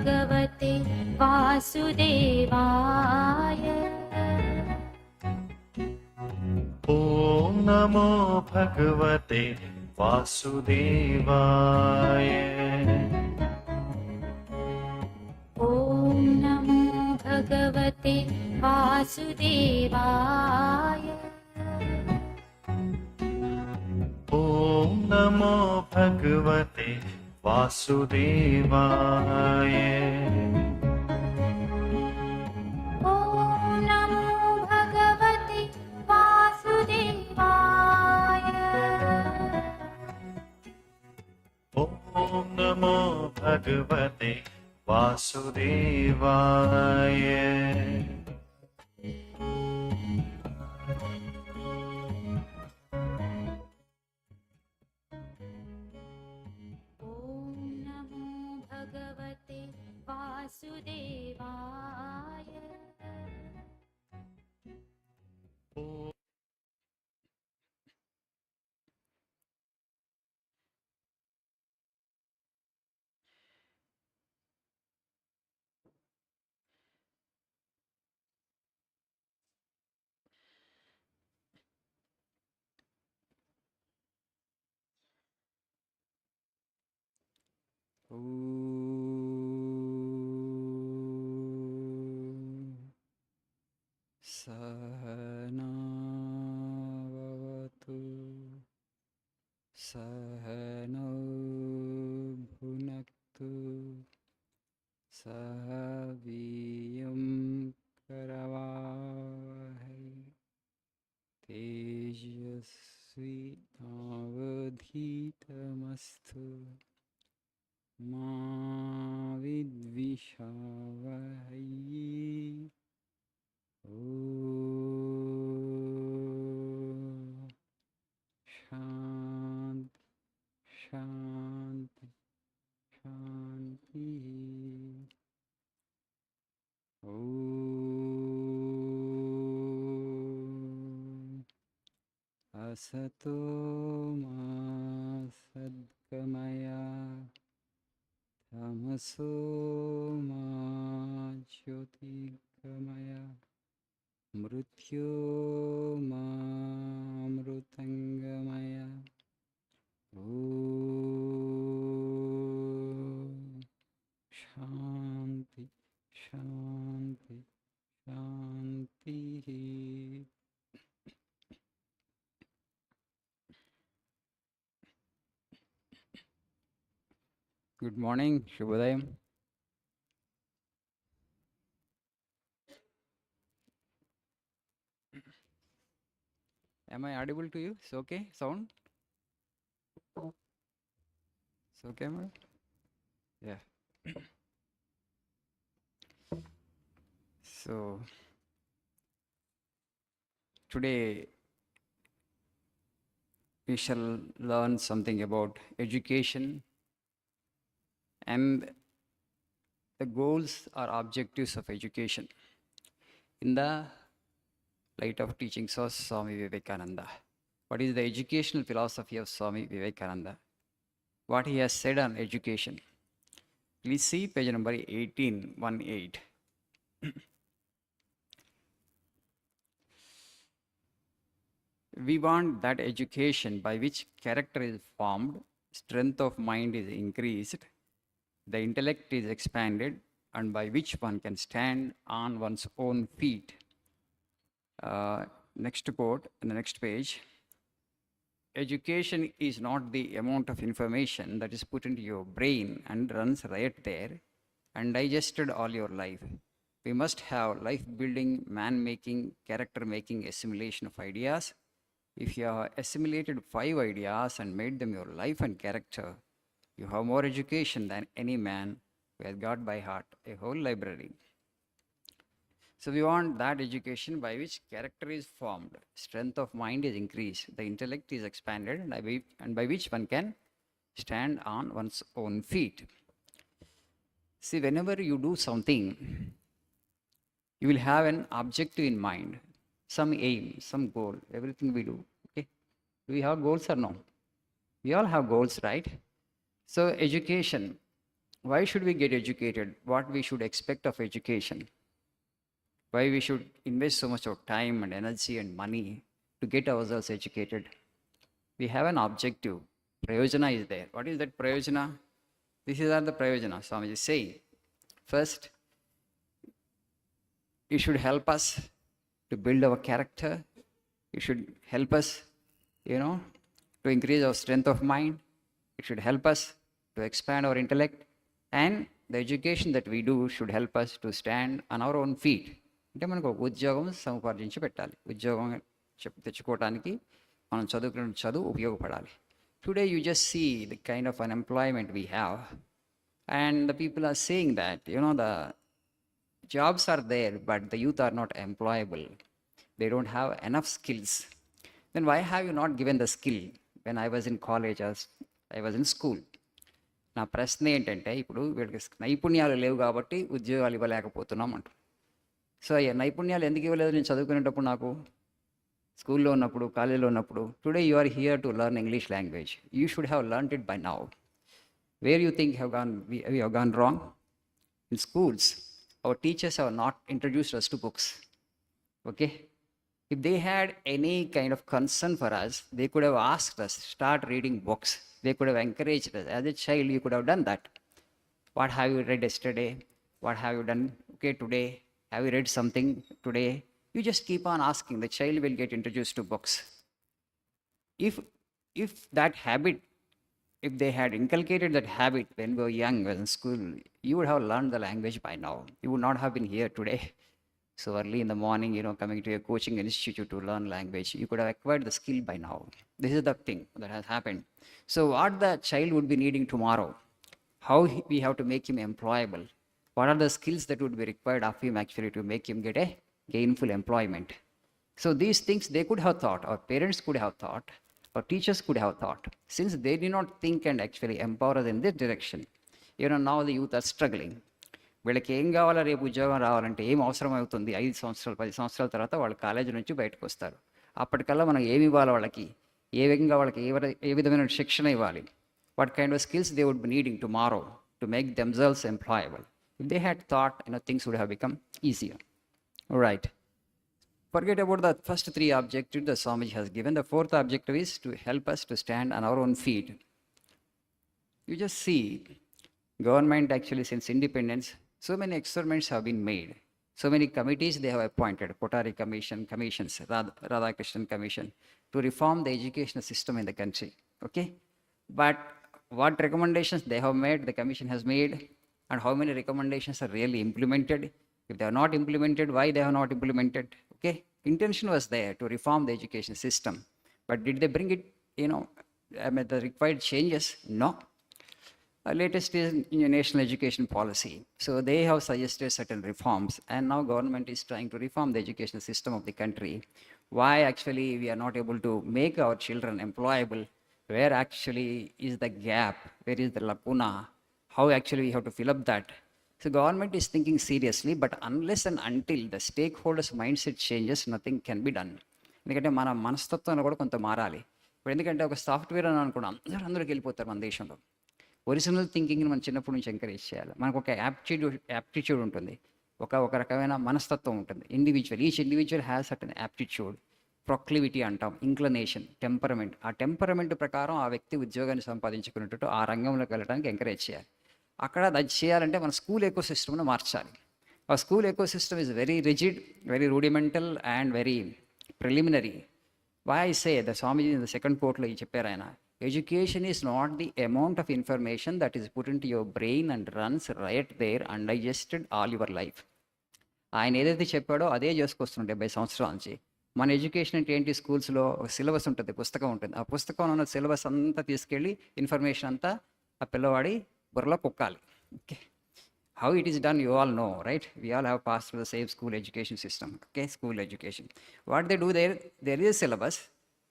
भगवते वासुदेवाय। ॐ नमो भगवते वासुदेवाय। ॐ नमो भगवते वासुदेवाय। ॐ नमो भगवते वासुदेवाय। ॐ नमो भगवते वासुदेवाय। ॐ नमो भगवते वासुदेवाय। वासुदेवाय। सहना भवतु सहनौ भुनक्तु सह वीर्यं करवावहै तेजस्वी नावधीतमस्तु मा विद्विषावहै। शांति शांति शांति। असतो मा सद्गमय तमसो मा ज्योतिर्गमय मृत्योर्मामृतङ्गमय। ॐ शान्ति शान्ति शान्तिः। Good morning, Shubhodayam. Am I audible to you? It's okay? Sound? It's okay, madam? Yeah. So, today we shall learn something about education and the goals or objectives of education in the light of teachings of Swami Vivekananda. What is the educational philosophy of Swami Vivekananda? What he has said on education. Please see page number 1818. We want that education by which character is formed, strength of mind is increased, the intellect is expanded, and by which one can stand on one's own feet. Next quote in the next page. Education is not the amount of information that is put into your brain and runs right there and digested all your life. We must have life-building, man-making, character-making assimilation of ideas. If you have assimilated 5 ideas and made them your life and character, you have more education than any man who has got by heart a whole library. So we want that education by which character is formed, strength of mind is increased, the intellect is expanded, and by which one can stand on one's own feet. See, whenever you do something, you will have an objective in mind, some aim, some goal, everything we do. Okay? Do we have goals or no? We all have goals, right? So education Why should we get educated? What we should expect of education? Why we should invest so much of time and energy and money to get ourselves educated? We have an objective. Prayojana is there. What is that prayojana? This is are the prayojana. Swamiji is saying. First, it should help us to build our character. It should help us, to increase our strength of mind. It should help us to expand our intellect. And the education that we do should help us to stand on our own feet. అంటే మనకు ఒక ఉద్యోగం సముపార్జించి పెట్టాలి. ఉద్యోగం తెచ్చుకోవడానికి మనం చదువుకున్న చదువు ఉపయోగపడాలి. Today you just see the kind of unemployment we have, and the people are saying that the jobs are there but the youth are not employable. They don't have enough skills. Then why have you not given the skill when I was in college, as I was in school? నా ప్రశ్న ఏంటంటే, ఇప్పుడు వీళ్ళకి నైపుణ్యాలు లేవు కాబట్టి ఉద్యోగాలు ఇవ్వలేకపోతున్నాం అంట. సో ఈ నైపుణ్యాలు ఎందుకు ఇవ్వలేదు? నేను చదువుకునేటప్పుడు, నాకు స్కూల్లో ఉన్నప్పుడు, కాలేజీలో ఉన్నప్పుడు. Today you are here to learn English language. You should have learned it by now. Where you think we have gone wrong? In schools, our teachers have not introduced us to books. Okay? If they had any kind of concern for us, they could have asked us, start reading books. They could have encouraged us. As a child, you could have done that. What have you read yesterday? What have you done today? Have you read something today? You just keep on asking. The child will get introduced to books. If that habit, if they had inculcated that habit when we were young, when in school, you would have learned the language by now. You would not have been here today. So early in the morning, coming to a coaching institute to learn language, you could have acquired the skill by now. This is the thing that has happened. So what the child would be needing tomorrow, how we have to make him employable, what are the skills that would be required of him actually to make him get a gainful employment. So these things they could have thought, or parents could have thought, or teachers could have thought. Since they did not think and actually empower us in this direction, now the youth are struggling. వీళ్ళకి ఏం కావాలో, రేపు ఉద్యోగం రావాలంటే ఏం అవసరం అవుతుంది? 5 సంవత్సరాలు 10 సంవత్సరాల తర్వాత వాళ్ళు కాలేజీ నుంచి బయటకు వస్తారు. అప్పటికల్లా మనం ఏమి ఇవ్వాలి వాళ్ళకి, ఏ విధంగా వాళ్ళకి ఏ విధమైన శిక్షణ ఇవ్వాలి, what kind of skills they would be needing tomorrow to make themselves employable. If they had thought, things would have become easier. Right. Forget about the first 3 objectives the Swamiji has given. The 4th objective is to help us to stand on our own feet. You just see, government actually since independence, so many experiments have been made. So many committees they have appointed, Kothari Commission, commissions, Radhakrishnan Commission, to reform the educational system in the country. Okay? But what recommendations they have made, the commission has made, and how many recommendations are really implemented? If they are not implemented, why they are not implemented? Okay? Intention was there to reform the education system. But did they bring it, the required changes? No. Latest is national education policy. So they have suggested certain reforms, and now government is trying to reform the education system of the country. Why actually we are not able to make our children employable? Where actually is the gap? Where is the lacuna? How actually we have to fill up that? So government is thinking seriously, but unless and until the stakeholders mindset changes, nothing can be done. ఎందుకంటే మన మనస్తత్వాన్ని కూడా కొంత మారాలి. ఇప్పుడు ఎందుకంటే ఒక software అని అనుకున్నాం, అందరికి వెళ్ళిపోతారు మన దేశంలో. ఒరిజినల్ థింకింగ్ని మనం చిన్నప్పటి నుంచి ఎంకరేజ్ చేయాలి. మనకు ఒక యాప్టిట్యూడ్ ఉంటుంది, ఒక రకమైన మనస్తత్వం ఉంటుంది. Each individual has certain aptitude, proclivity అంటాం, ఇంక్లనేషన్, టెంపరమెంట్. ఆ టెంపరమెంట్ ప్రకారం ఆ వ్యక్తి ఉద్యోగాన్ని సంపాదించుకునేటట్టు ఆ రంగంలోకి వెళ్ళడానికి ఎంకరేజ్ చేయాలి. అక్కడ అది చేయాలంటే మన స్కూల్ ఎకో సిస్టమ్ను మార్చాలి. ఆ school eco system is very rigid, very rudimental and very preliminary. Why I say the Swamiji in the second కోట్లో చెప్పారు ఆయన, education is not the amount of information that is put into your brain and runs right there and digested all your life. ఆయన ఏదైతే చెప్పాడో అదే చేసుకొస్తున్నాం 70 సంవత్సరాల నుంచి. మన ఎడ్యుకేషన్ అంటే ఏంటి? స్కూల్స్లో సిలబస్ ఉంటుంది, పుస్తకం ఉంటుంది. ఆ పుస్తకంలో ఉన్న సిలబస్ అంతా తీసుకెళ్ళి ఇన్ఫర్మేషన్ అంతా ఆ పిల్లవాడి బుర్రలో కుక్కాలి. Okay, how it is done you all know, right? We all have passed through the same school education system. Okay, school education, what they do there is a syllabus,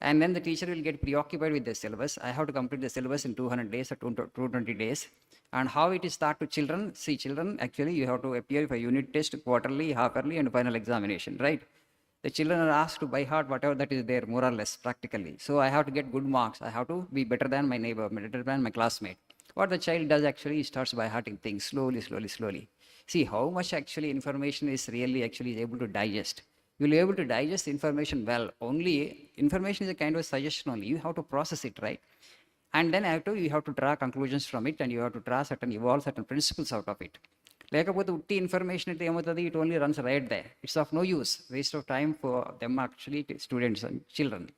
and then the teacher will get preoccupied with the syllabus. I have to complete the syllabus in 200 days or 220 days. And how it is taught to children? See, children actually you have to appear for unit test quarterly, half-yearly and final examination, right? The children are asked to by heart whatever that is there, more or less practically. So I have to get good marks, I have to be better than my neighbor, better than my classmate. What the child does actually, he starts by hearting things slowly, slowly, slowly. See how much actually information is really actually able to digest. You will be able to digest information well. Only information is a kind of suggestion only. You have to process it, right? And then after you have to draw conclusions from it, and you have to draw certain, evolve certain principles out of it. లేకపోతే ఉట్టి information అయితే ఏమవుతుంది, it only runs right there, it's of no use, waste of time for them actually students and children.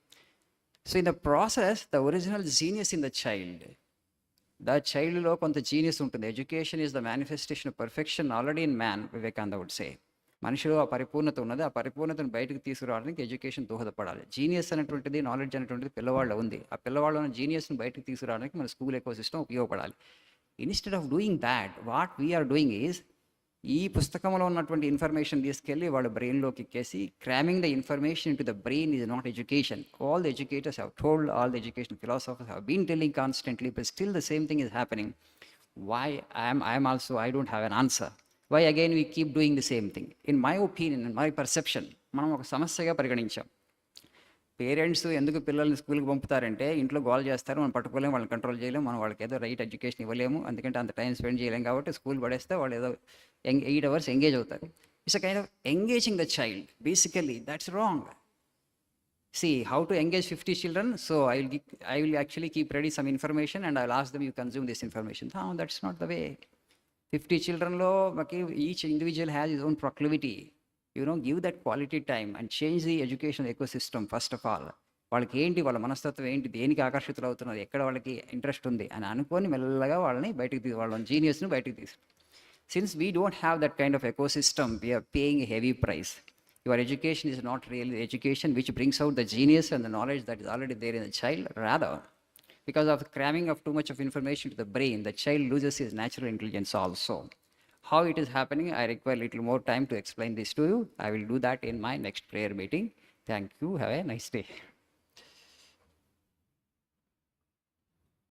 So in the process the original genius in the చైల్డ్లో కొంత genius ఉంటుంది. Education is the manifestation of perfection already in man, Vivekananda would say. మనిషిలో ఆ పరిపూర్ణత ఉన్నది, ఆ పరిపూర్ణతను బయటకు తీసుకురావడానికి ఎడ్యుకేషన్ దోహదపడాలి. జీనియస్ అనేటువంటిది, నాలెడ్జ్ అనేటువంటిది పిల్లవాళ్ళలో ఉంది. ఆ పిల్లవాళ్ళ జీనియస్ని బయటకు తీసుకురావడానికి మన స్కూల్ ఎకో సిస్టమ్ ఉపయోగపడాలి. Instead of doing that, what we are doing is, ఈ పుస్తకంలో ఉన్నటువంటి ఇన్ఫర్మేషన్ తీసుకెళ్ళి వాళ్ళ బ్రెయిన్లోకి ఎక్కేసి, cramming the information into the brain is not education. All the educators have told, all the education philosophers have been telling constantly, but still the same thing is happening. Why I am also, I don't have an answer. Why again we keep doing the same thing? In my opinion, in my perception, మనం ఒక సమస్యగా పరిగణించాం. Parents ఎందుకు పిల్లల్ని స్కూల్కి పంపుతారంటే, ఇంట్లో goal చేస్తారు, మనం పట్టుకోలేము, వాళ్ళని కంట్రోల్ చేయలేము, మనం వాళ్ళకి ఏదో రైట్ ఎడ్యుకేషన్ ఇవ్వలేము, ఎందుకంటే అంత టైం స్పెండ్ చేయలేము, కాబట్టి స్కూల్ పడేస్తే వాళ్ళు ఏదో 8 hours ఎంగేజ్ అవుతారు. It's a kind of engaging the child. Basically that's wrong. See how to engage 50 children. So I will actually keep ready some information and I'll ask them, you consume this information. No, that's not the way. 50 children lo, each individual has his own proclivity. Give that quality time and change the education ecosystem first of all. వాళ్ళకి ఏంటి, వాళ్ళ మనస్తత్వం ఏంటి, దేనికి ఆకర్షితులు అవుతున్నారు, ఎక్కడ వాళ్ళకి interest ఉంది అని అనుకొని మెల్లగా వాళ్ళని బయటకు వాళ్ళ జీనియస్ని బయటకు తీసు. Since we don't have that kind of ecosystem, we are paying a heavy price. Your education is not really education which brings out the genius and the knowledge that is already there in the child. Rather, because of cramming of too much of information to the brain, the child loses his natural intelligence also. How it is happening, I require a little more time to explain this to you. I will do that in my next prayer meeting. Thank you. Have a nice day.